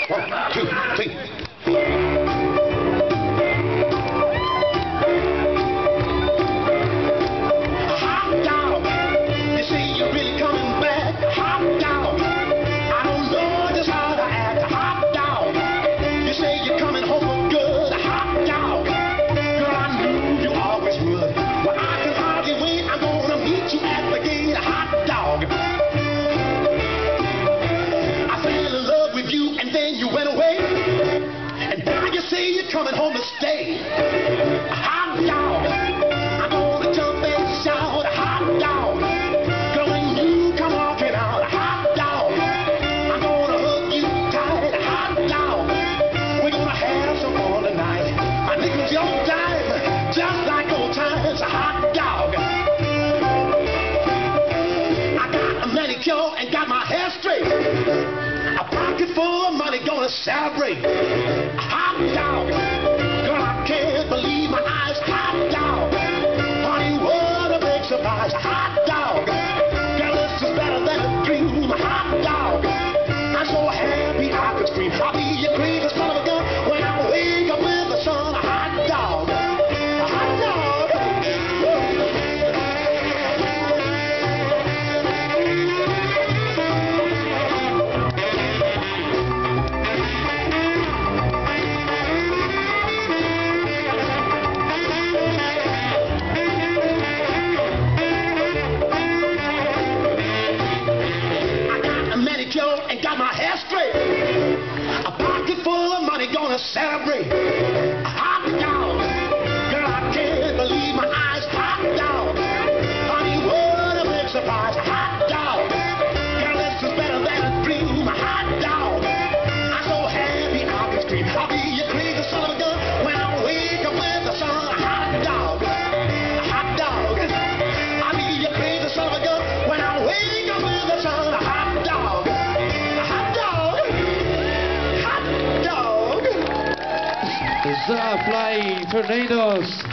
1, 2, 3. Coming home to stay. Hot dog, I'm gonna jump and shout. Hot dog, girl, when you come walking out. Hot dog, I'm gonna hug you tight. Hot dog, we're gonna have some fun tonight. My nickels your dime, just like old times. Hot dog, I got a manicure and got my hair straight. A pocket full of money, gonna celebrate. Hot dog, girl, I can't believe my eyes. Hot dog, honey, what a big surprise. Hot dog, girl, this is better than a dream. Hot dog, I'm so happy I could scream. I'll be your greatest son of a gun when I wake up with the sun. Hot dog, hot dog. And got my hair straight. A pocket full of money, gonna celebrate. A hot dog, girl, I can't believe my eyes. Hot dog, honey, what a big surprise. Hot dog, girl, this is better than a dream. A hot dog, I'm so happy I can scream. I'll be your crazy son of a gun when I wake up with the sun. A hot dog, hot dog, I'll be your crazy son of a gun when I wake up with the sun. A hot dog. Flying Tornadoes.